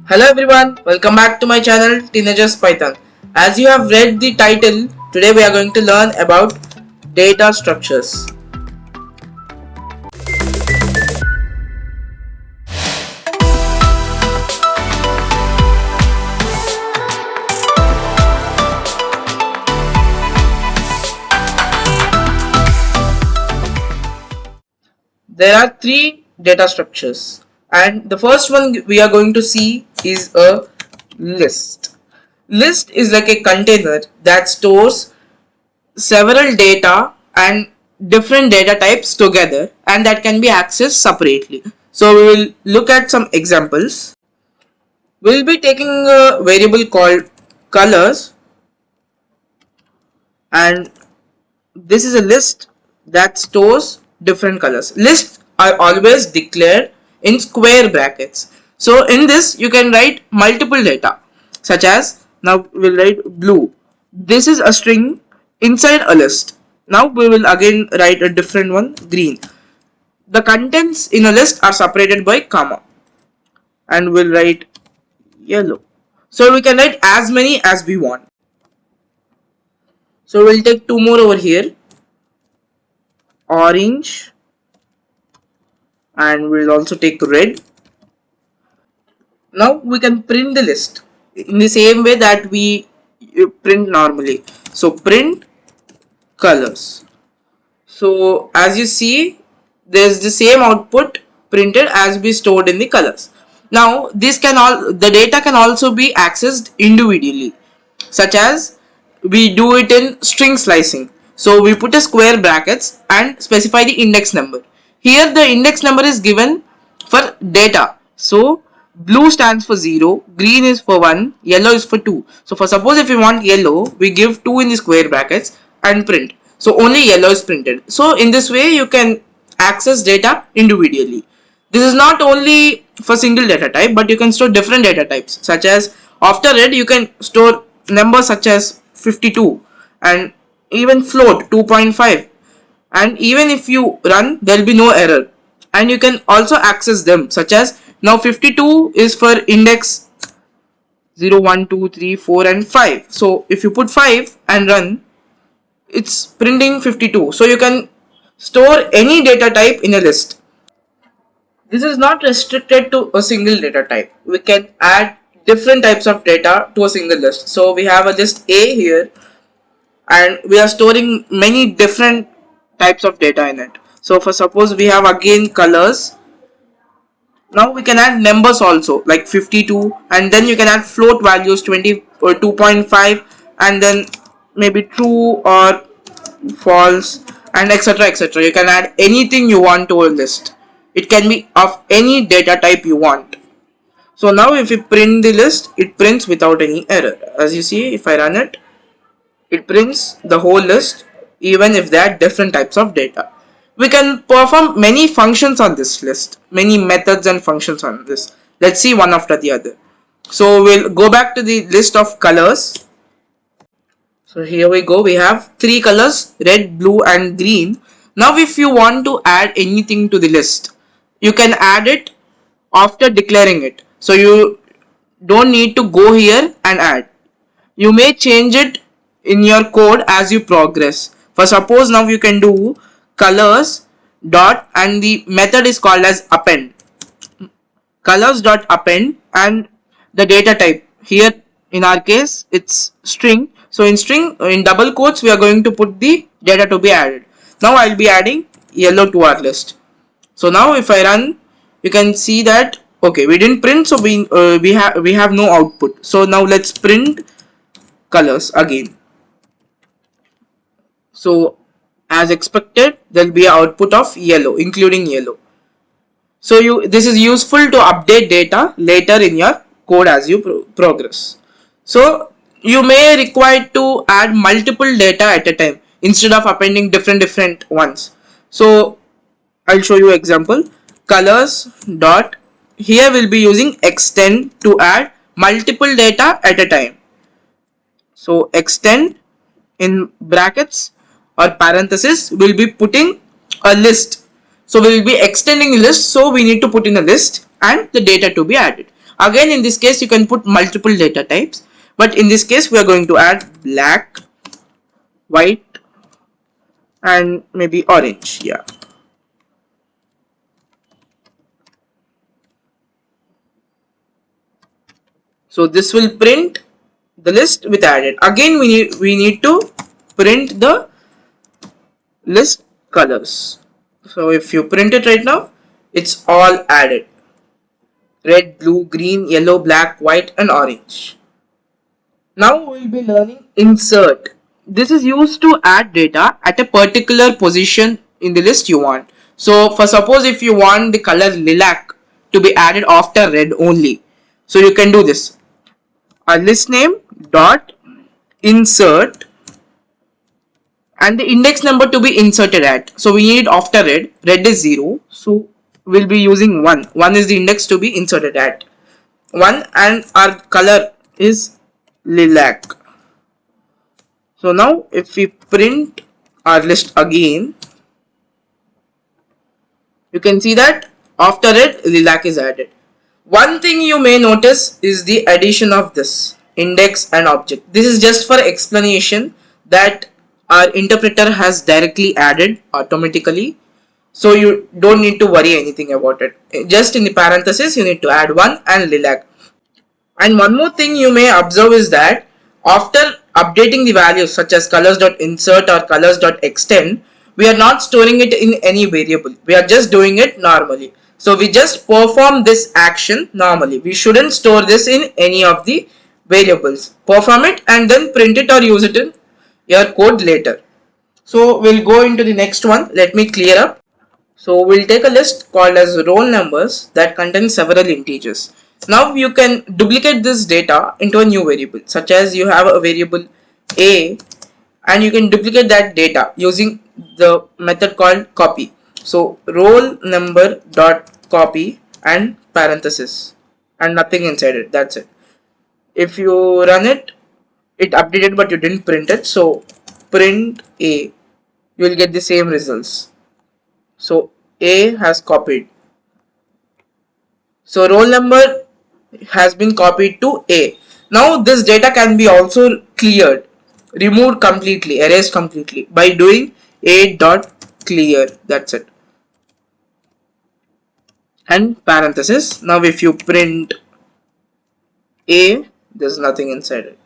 Hello everyone, welcome back to my channel Teenagers Python. As you have read the title, today we are going to learn about data structures. There are three data structures, and the first one we are going to see is a list. List is like a container that stores several data and different data types together, and that can be accessed separately. So we will look at some examples. We'll be taking a variable called colors, and this is a list that stores different colors. Lists are always declared in square brackets. So in this you can write multiple data, such as, now we'll write blue. This is a string inside a list. Now we will again write a different one, green. The contents in a list are separated by comma, and we'll write yellow. So we can write as many as we want. So we'll take two more over here, orange, and we'll also take red. Now we can print the list in the same way that we print normally. So print colors. So as you see, there's the same output printed as we stored in the colors. Now the data can also be accessed individually, such as we do it in string slicing. So we put a square brackets and specify the index number. Here the index number is given for data. So blue stands for 0, green is for 1, yellow is for 2. So for suppose if we want yellow, we give 2 in the square brackets and print. So only yellow is printed. So in this way you can access data individually. This is not only for single data type, but you can store different data types, such as after red you can store numbers such as 52 and even float 2.5, and even if you run there will be no error, and you can also access them, such as now 52 is for index 0, 1, 2, 3, 4 and 5. So if you put 5 and run, it's printing 52. So you can store any data type in a list. This is not restricted to a single data type. We can add different types of data to a single list. So we have a list A here, and we are storing many different types of data in it. So for suppose we have again colors. Now we can add numbers also, like 52, and then you can add float values 20 or 2.5, and then maybe true or false, and etc, etc. You can add anything you want to a list. It can be of any data type you want. So now if we print the list, it prints without any error. As you see, if I run it, it prints the whole list even if there are different types of data. We can perform many functions on this list, many methods and functions on this. Let's see one after the other. So we'll go back to the list of colors. So here we go, we have three colors, red, blue and green. Now if you want to add anything to the list, you can add it after declaring it. So you don't need to go here and add. You may change it in your code as you progress. For suppose now you can do colors dot, and the method is called as append. Colors dot append, and the data type here in our case it's string. So in string, in double quotes, we are going to put the data to be added. Now I'll be adding yellow to our list. So now if I run, you can see that okay, we didn't print, so we have no output. So now let's print colors again. So as expected, there will be an output of yellow, including yellow. So this is useful to update data later in your code as you progress. So you may require to add multiple data at a time instead of appending different ones. So I'll show you example. Colors dot, here we'll be using extend to add multiple data at a time. So extend in brackets or parenthesis, we'll be putting a list. So we will be extending a list, so we need to put in a list and the data to be added. Again, in this case, you can put multiple data types, but in this case, we are going to add black, white, and maybe orange. Yeah. So this will print the list with added. Again, we need to print the list colors. So if you print it right now, it's all added: red, blue, green, yellow, black, white, and orange. Now we'll be learning insert. This is used to add data at a particular position in the list you want. So for suppose if you want the color lilac to be added after red only, so you can do this: a list name dot insert and the index number to be inserted at. So we need after red. Red is 0, so we'll be using 1. 1 is the index to be inserted at. 1, and our color is lilac. So now if we print our list again, you can see that after it lilac is added. One thing you may notice is the addition of this index and object. This is just for explanation that our interpreter has directly added automatically, so you don't need to worry anything about it. Just in the parenthesis you need to add 1 and lilac. And one more thing you may observe is that after updating the values such as colors.insert or colors.extend, we are not storing it in any variable. We are just doing it normally. So we just perform this action normally. We shouldn't store this in any of the variables. Perform it and then print it or use it in your code later. So we'll go into the next one. Let me clear up. So we'll take a list called as roll numbers that contains several integers. Now you can duplicate this data into a new variable, such as you have a variable a and you can duplicate that data using the method called copy. So roll number dot copy and parenthesis and nothing inside it. That's it. If you run it, it updated but you didn't print it. So print a, you will get the same results. So A has copied. So roll number has been copied to A. Now this data can be also cleared, removed completely, erased completely by doing A dot clear. That's it. And parenthesis. Now if you print A, there's nothing inside it.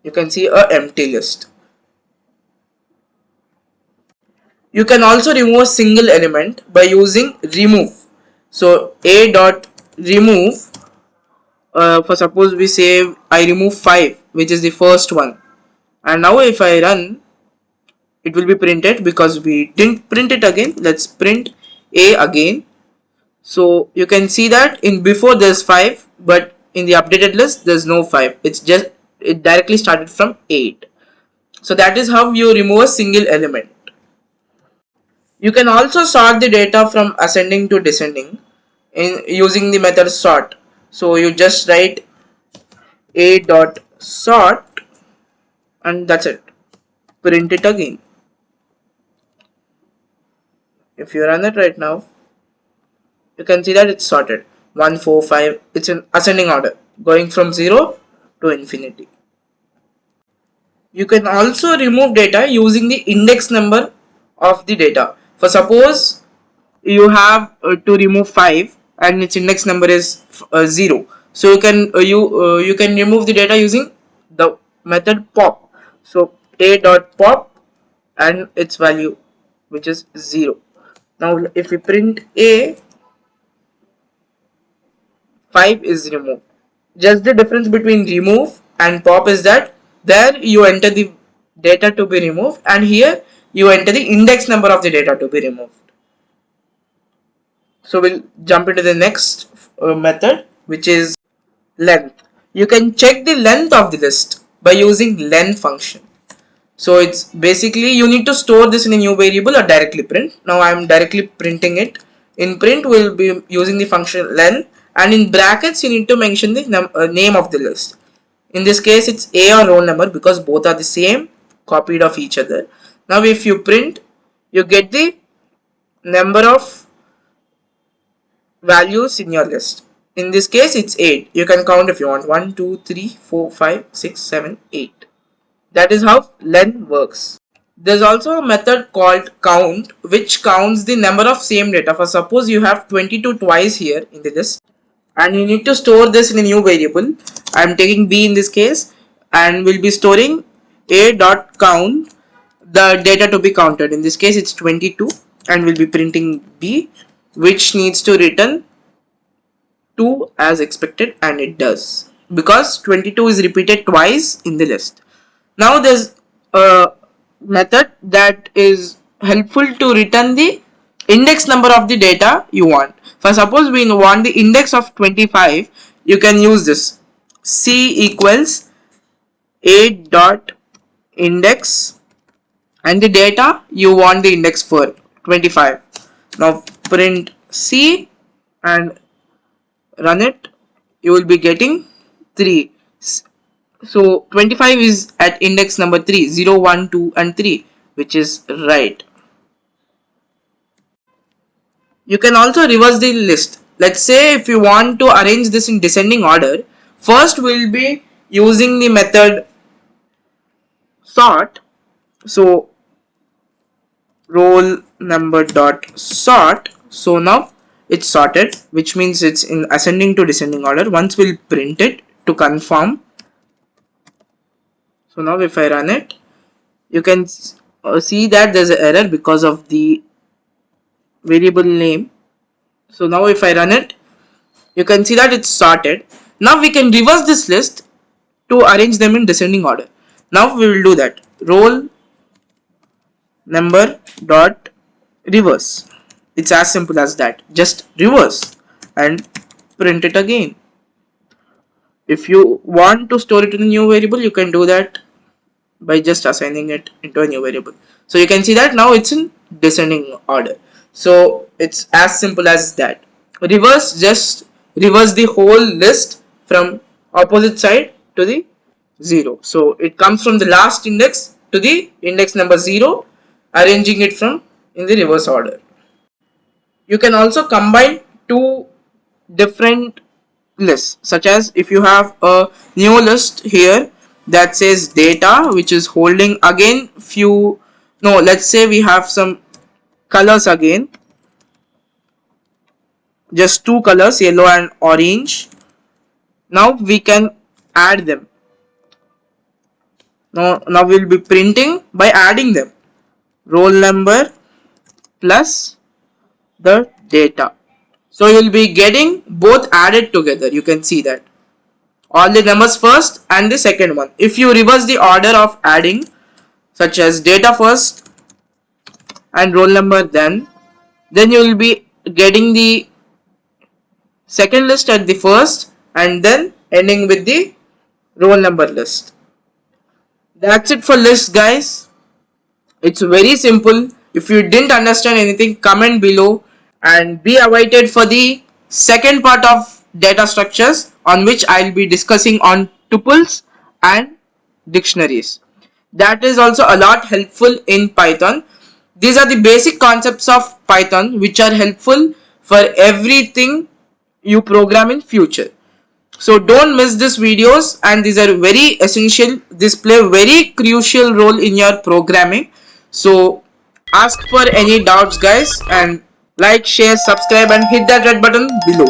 You can see a empty list. You can also remove a single element by using remove. So a dot remove, for suppose we say I remove 5, which is the first one, and now if I run, it will be printed because we didn't print it again. Let's print a again. So you can see that in before there's 5, but in the updated list there's no 5. It directly started from 8. So that is how you remove a single element. You can also sort the data from ascending to descending in using the method sort. So you just write a dot sort and that's it. Print it again. If you run it right now, you can see that it's sorted 1 4 5. It's in ascending order going from 0 to infinity. You can also remove data using the index number of the data. For suppose you have to remove 5 and its index number is 0, so you can remove the data using the method pop. So a dot pop and its value, which is 0. Now if we print a, 5 is removed. Just the difference between remove and pop is that there you enter the data to be removed and here you enter the index number of the data to be removed. So we'll jump into the next method, which is length. You can check the length of the list by using len function. So it's basically you need to store this in a new variable or directly print. Now I'm directly printing it. In print we'll be using the function len, and in brackets you need to mention the name of the list. In this case it's a or roll number because both are the same, copied of each other. Now if you print, you get the number of values in your list. In this case, it's 8. You can count if you want. 1, 2, 3, 4, 5, 6, 7, 8. That is how len works. There's also a method called count, which counts the number of same data. For suppose you have 22 twice here in the list, and you need to store this in a new variable. I'm taking b in this case, and we'll be storing a dot count the data to be counted. In this case, it's 22, and we'll be printing b, which needs to return 2 as expected, and it does, because 22 is repeated twice in the list. Now there's a method that is helpful to return the index number of the data you want. For suppose we want the index of 25, you can use this. C equals a dot index and the data you want the index for 25. Now print C and run it. You will be getting 3. So 25 is at index number 3, 0, 1, 2 and 3, which is right. You can also reverse the list. Let's say if you want to arrange this in descending order, first we'll be using the method sort. So roll number dot sort. So now it's sorted, which means it's in ascending to descending order. Once we'll print it to confirm. So now if I run it, you can see that there's an error because of the variable name. So now if I run it, you can see that it's sorted. Now we can reverse this list to arrange them in descending order. Now we will do that. Roll number dot reverse. It's as simple as that. Just reverse and print it again. If you want to store it in a new variable, you can do that by just assigning it into a new variable. So you can see that now it's in descending order. So it's as simple as that. Reverse, just reverse the whole list from opposite side to the 0. So it comes from the last index to the index number 0, arranging it from in the reverse order. You can also combine two different lists, such as if you have a new list here that says data, which is holding again few, no, let's say we have some colors again, just two colors, yellow and orange. Now we can add them. Now we'll be printing by adding them. Roll number plus the data. So you'll be getting both added together. You can see that all the numbers first and the second one. If you reverse the order of adding, such as data first and roll number then you will be getting the second list at the first and then ending with the roll number list. That's it for lists, guys. It's very simple. If you didn't understand anything, comment below and be awaited for the second part of data structures, on which I'll be discussing on tuples and dictionaries. That is also a lot helpful in Python. These are the basic concepts of Python which are helpful for everything you program in future. So don't miss these videos, and these are very essential. These play a very crucial role in your programming. So ask for any doubts, guys, and like, share, subscribe and hit that red button below.